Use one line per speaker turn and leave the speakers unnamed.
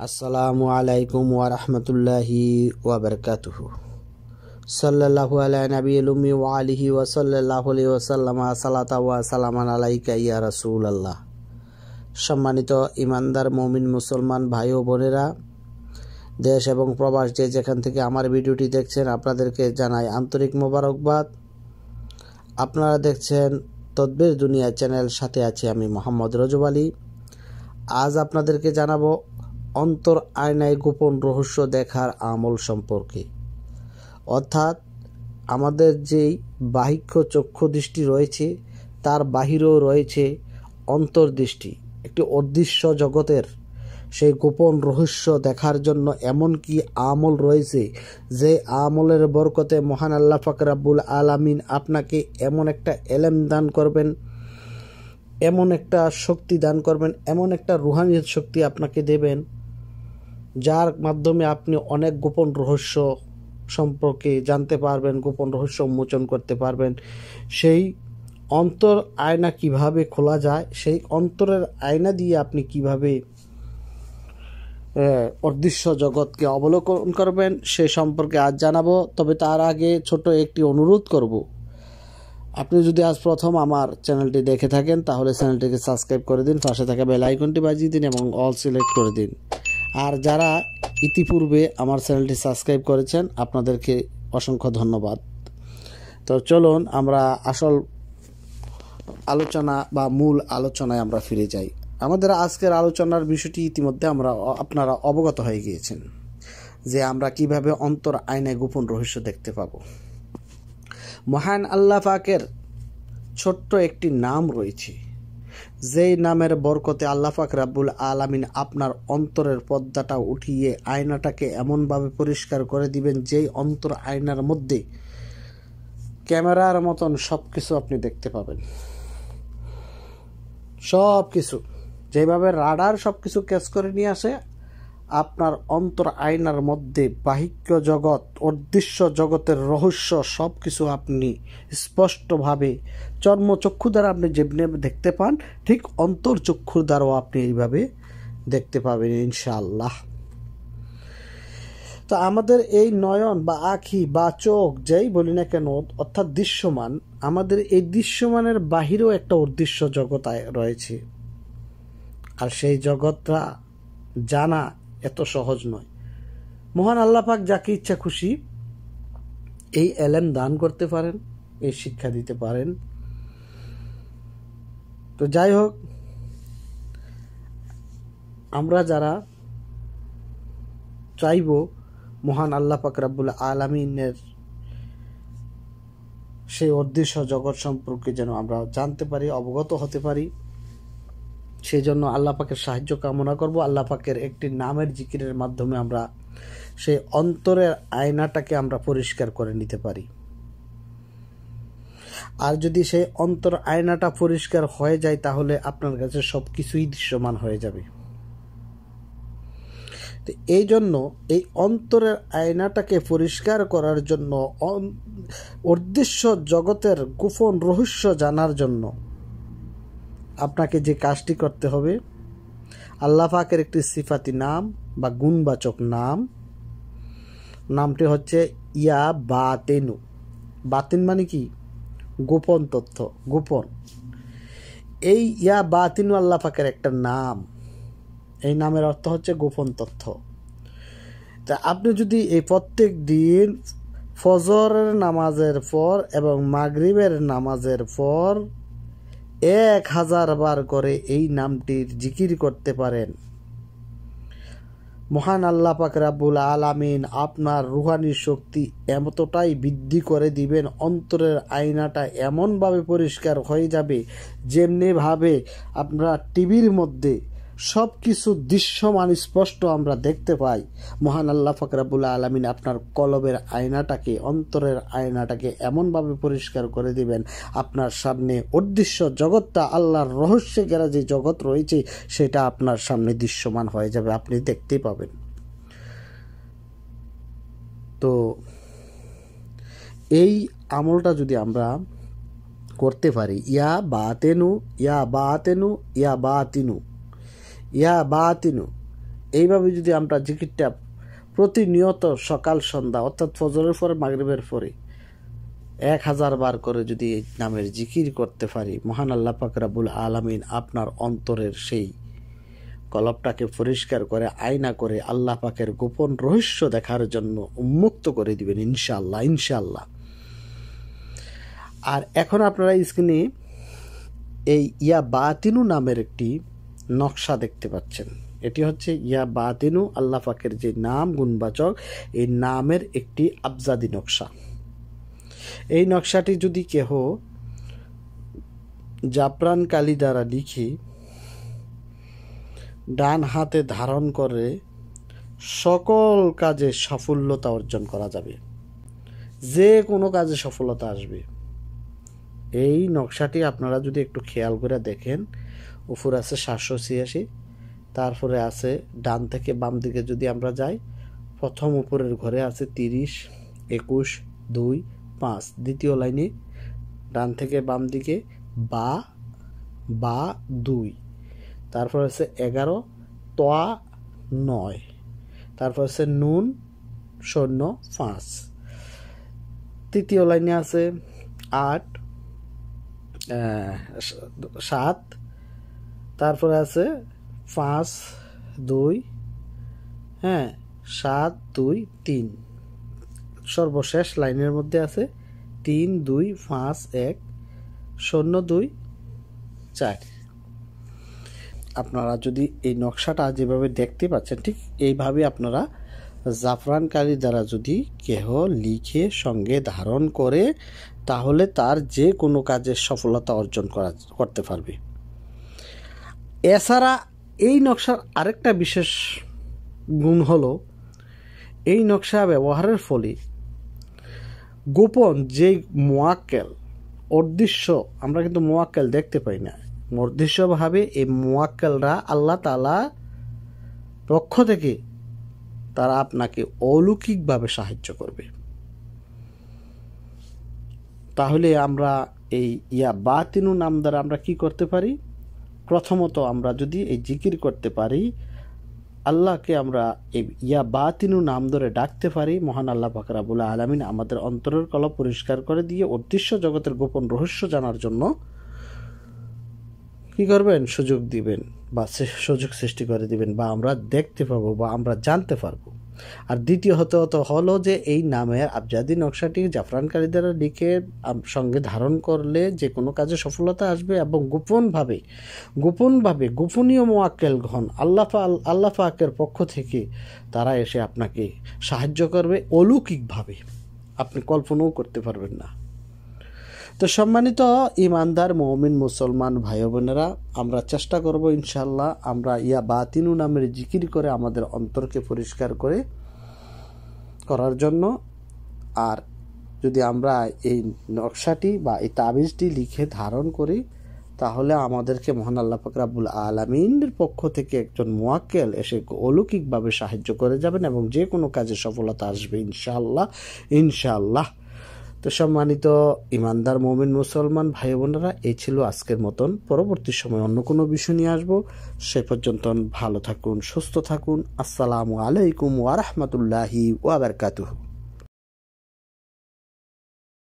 আসসালামু আলাইকুম ওয়া রাহমাতুল্লাহি ওয়া বারাকাতুহু। সাল্লাল্লাহু আলা নবিয়িল উম্মি ওয়া আলিহি ওয়া সাল্লাল্লাহু আলাইহি ওয়া সাল্লাম সালাতা ওয়া সালামান আলাইকা ইয়া রাসূলুল্লাহ। সম্মানিত ইমানদার মুমিন মুসলমান ভাই ও বোনেরা, দেশ এবং প্রবাস যে যেখান থেকে আমার ভিডিওটি দেখছেন, আপনাদেরকে জানাই আন্তরিক মোবারকবাদ। আপনারা দেখছেন তদবির দুনিয়া চ্যানেল, সাথে আছি আমি মোহাম্মদ রজব আলী। আজ আপনাদেরকে জানাবো অন্তর আয়নায় গোপন রহস্য দেখার আমল সম্পর্কে। অর্থাৎ আমাদের যেই বাহ্য চক্ষু দৃষ্টি রয়েছে, তার বাহিরেও রয়েছে অন্তর্দৃষ্টি, একটি অদৃশ্য জগতের সেই গোপন রহস্য দেখার জন্য এমন কি আমল রয়েছে, যে আমলের বরকতে মহান আল্লাহ পাক রব্বুল আলামিন আপনাকে এমন একটা এলেম দান করবেন, এমন একটা শক্তি দান করবেন, এমন একটা রুহানিয়ত শক্তি আপনাকে দেবেন, যার মাধ্যমে আপনি অনেক গোপন রহস্য সম্পর্কে জানতে পারবেন, গোপন রহস্য উন্মোচন করতে পারবেন। সেই অন্তর আয়না কিভাবে খোলা যায়, সেই অন্তরের আয়না দিয়ে আপনি কিভাবে অদৃশ্য জগৎকে অবলোকন করবেন, সে সম্পর্কে আজ জানাবো। তবে তার আগে ছোট একটি অনুরোধ করব, আপনি যদি আজ প্রথম আমার চ্যানেলটি দেখে থাকেন তাহলে চ্যানেলটিকে সাবস্ক্রাইব করে দিন, পাশে থাকা বেল আইকনটি বাজিয়ে দিন এবং অল সিলেক্ট করে দিন। আর যারা ইতিপূর্বে আমার চ্যানেলটি সাবস্ক্রাইব করেছেন, আপনাদেরকে অসংখ্য ধন্যবাদ। তো চলুন আমরা আসল আলোচনা বা মূল আলোচনায় আমরা ফিরে যাই। আমাদের আজকের আলোচনার বিষয়টি ইতিমধ্যে আপনারা অবগত হয়ে গিয়েছেন, যে আমরা কিভাবে অন্তর আয়নায় গোপন রহস্য দেখতে পাব। মহান আল্লাহ পাকের ছোট্ট একটি নাম রয়েছে, যেই নামের বরকতে আল্লাহ পাক রব্বুল আলামিন আপনার অন্তরের পর্দাটা উঠিয়ে আয়নাটাকে এমনভাবে পরিষ্কার করে দিবেন, যেই অন্তর আয়নার মধ্যে ক্যামেরার মতন সব কিছু আপনি দেখতে পাবেন। সব কিছু যেভাবে রাডার সব কিছু ক্যাচ করে নিয়ে আসে, আপনার অন্তর আয়নার মধ্যে বাহ্য জগৎ, অদৃশ্য জগতের রহস্য সব কিছু আপনি স্পষ্টভাবে চর্মচক্ষু দ্বারা আপনি যেভাবে দেখতে পান, ঠিক অন্তর্চক্ষুর দ্বারাও আপনি এইভাবে দেখতে পাবেন ইনশাআল্লাহ। তো আমাদের এই নয়ন বা আখি বা চোখ যেই বলি না কেন, অর্থাৎ দৃশ্যমান, আমাদের এই দৃশ্যমানের বাহিরেও একটা অদৃশ্য জগৎ রয়েছে। আর সেই জগৎটা জানা এত সহজ নয়। মহান আল্লাহ পাক যাকে ইচ্ছা খুশি এই এলেম দান করতে পারেন, এই শিক্ষা দিতে পারেন। তো যাই হোক, আমরা যারা চাইব মহান আল্লাহ পাক রব্বুল আলামিনের সেই অদৃশ্য জগৎ সম্পর্কে যেন আমরা জানতে পারি, অবগত হতে পারি, সেই জন্য আল্লাহ পাকের সাহায্য কামনা করব। আল্লাহ পাকের একটি নামের জিকিরের মাধ্যমে আমরা সেই অন্তরের আয়নাটাকে আমরা পরিষ্কার করে নিতে পারি। আর যদি সেই অন্তর আয়নাটা পরিষ্কার হয়ে যায়, তাহলে আপনার কাছে সব কিছুই দৃশ্যমান হয়ে যাবে। তো এই জন্য এই অন্তরের আয়নাটাকে পরিষ্কার করার জন্য, অদৃশ্য জগতের গোপন রহস্য জানার জন্য আপনাকে যে কাজটি করতে হবে, আল্লাহ পাকের একটি সিফাতি নাম বা গুণবাচক নামটি হচ্ছে ইয়া বাতেনু। বাতিন মানে কি? গোপন তথ্য, গোপন। এই ইয়া বাতিনু আল্লাহ পাকের একটা নাম, এই নামের অর্থ হচ্ছে গোপন তথ্য। তা আপনি যদি এই প্রত্যেক দিন ফজরের নামাজের পর এবং মাগরিবের নামাজের পর 1000 বার করে এই নামটির জিকির করতে পারেন, মহান আল্লাহ পাক রব্বুল আলামিন আপনার রুহানি শক্তি এতটাই বৃদ্ধি করে দিবেন, অন্তরের আয়নাটা এমনভাবে পরিষ্কার হয়ে যাবে, যেমনিভাবে আমরা টিভির মধ্যে সব কিছু দৃশ্যমান স্পষ্ট আমরা দেখতে পাই। মহান আল্লাহ পাক রব্বুল আলামিন আপনার কলবের আয়নাটাকে, অন্তরের আয়নাটাকে এমনভাবে পরিষ্কার করে দিবেন, আপনার সামনে অদৃশ্য জগৎটা, আল্লাহর রহস্যে ঘেরা যে জগৎ রয়েছে, সেটা আপনার সামনে দৃশ্যমান হয়ে যাবে, আপনি দেখতেই পাবেন। তো এই আমলটা যদি আমরা করতে পারি, ইয়া বাতেনু ইয়া বাতেনু ইয়া বাতিনু, ইয়া বাতিনু, এইভাবে যদি আমরা জিকিরটা প্রতিনিয়ত সকাল সন্ধ্যা অর্থাৎ ফজরের পরে মাগরিবের পরে 1000 বার করে যদি এই নামের জিকির করতে পারি, মহান আল্লাহ পাক রব্বুল আলামিন আপনার অন্তরের সেই কলবটাকে পরিষ্কার করে আয়না করে আল্লাহ পাকের গোপন রহস্য দেখার জন্য উন্মুক্ত করে দিবেন ইনশাআল্লাহ ইনশাআল্লাহ। আর এখন আপনারা স্ক্রিনে এই ইয়া বাতিনু নামের একটি নকশা দেখতে পাচ্ছেন। এটি হচ্ছে ইয়া বাতিনু, আল্লাহ পাকের যে নাম গুণবাচক, এই নামের একটি আবজাদি নকশা। এই নকশাটি যদি কেহ জাফরান কালি দ্বারা লিখি ডান হাতে ধারণ করে সকল কাজে সাফল্যতা অর্জন করা যাবে, যে কোনো কাজে সফলতা আসবে। এই নকশাটি আপনারা যদি একটু খেয়াল করে দেখেন, উপরে আছে 786, তারপরে আছে ডান থেকে বাম দিকে যদি আমরা যাই, প্রথম উপরের ঘরে আছে 30, 21, 2, 5, দ্বিতীয় লাইনে ডান থেকে বাম দিকে বা 2, তারপর আছে 11, তোয়া 9, তারপর আছে নুন 5, তৃতীয় লাইনে আছে 8, 7, তারপরে আছে 5, 2, 7, 2, 3, সর্বশেষ লাইনের মধ্যে আছে 3, 2, 5, 1, 0, 2, 4। আপনারা যদি এই নকশাটা যেভাবে দেখতে পাচ্ছেন ঠিক এইভাবে আপনারা জাফরান কালি দ্বারা যদি কেহ লিখে সঙ্গে ধারণ করে, তাহলে তার যে কোনো কাজে সফলতা অর্জন করতে পারবে। এছাড়া এই নকশার আরেকটা বিশেষ গুণ হলো, এই নকশা ব্যবহারের ফলে গোপন যে মুয়াক্কেল অদৃশ্য, আমরা কিন্তু মুয়াক্কেল দেখতে পাই না, অদৃশ্যভাবে এই মুয়াক্কেলরা আল্লাহ তাআলা পক্ষ থেকে তারা আপনাকে অলৌকিকভাবে সাহায্য করবে। তাহলে আমরা এই ইয়া বাতিনু নাম দ্বারা আমরা কি করতে পারি? প্রথমত আমরা যদি এই জিকির করতে পারি, আল্লাহকে আমরা এই ইয়া বাতিনু নাম ধরে ডাকতে পারি, মহান আল্লাহ পাক রব্বুল আলামিন আমাদের অন্তরের কলব পরিষ্কার করে দিয়ে অদৃশ্য জগতের গোপন রহস্য জানার জন্য কি করবেন? সুযোগ দিবেন বা সুযোগ সৃষ্টি করে দিবেন, বা আমরা দেখতে পাবো বা আমরা জানতে পারবো। আর দ্বিতীয়ত হলো যে এই নামের আবজাদি নকশাটি জাফরান কালি দ্বারা লিখে সঙ্গে ধারণ করলে যে কোনো কাজে সফলতা আসবে, এবং গোপনীয় মুয়াক্কেলগণ আল্লাহ পাকের পক্ষ থেকে তারা এসে আপনাকে সাহায্য করবে অলৌকিকভাবে, আপনি কল্পনাও করতে পারবেন না। তো সম্মানিত ইমানদার মুমিন মুসলমান ভাই বোনেরা, আমরা চেষ্টা করব ইনশাআল্লাহ আমরা ইয়া বাতিনু নামের জিকির করে আমাদের অন্তরকে পরিষ্কার করার জন্য। আর যদি আমরা এই নকশাটি বা এই তাবিজটি লিখে ধারণ করি, তাহলে আমাদেরকে মহান আল্লাহ পাক রব্বুল আলামিনের পক্ষ থেকে একজন মুয়াক্কেল এসে অলৌকিকভাবে সাহায্য করে যাবেন, এবং যে কোনো কাজে সফলতা আসবে ইনশাআল্লাহ। তো সম্মানিত ইমানদার মুমিন মুসলমান ভাই বোনেরা, এই ছিল আজকের মতন। পরবর্তী সময় অন্য কোনো বিষয় নিয়ে আসবো। সে পর্যন্ত ভালো থাকুন, সুস্থ থাকুন। আসসালামু আলাইকুম ওয়া রাহমাতুল্লাহি ওয়া বারাকাতুহু।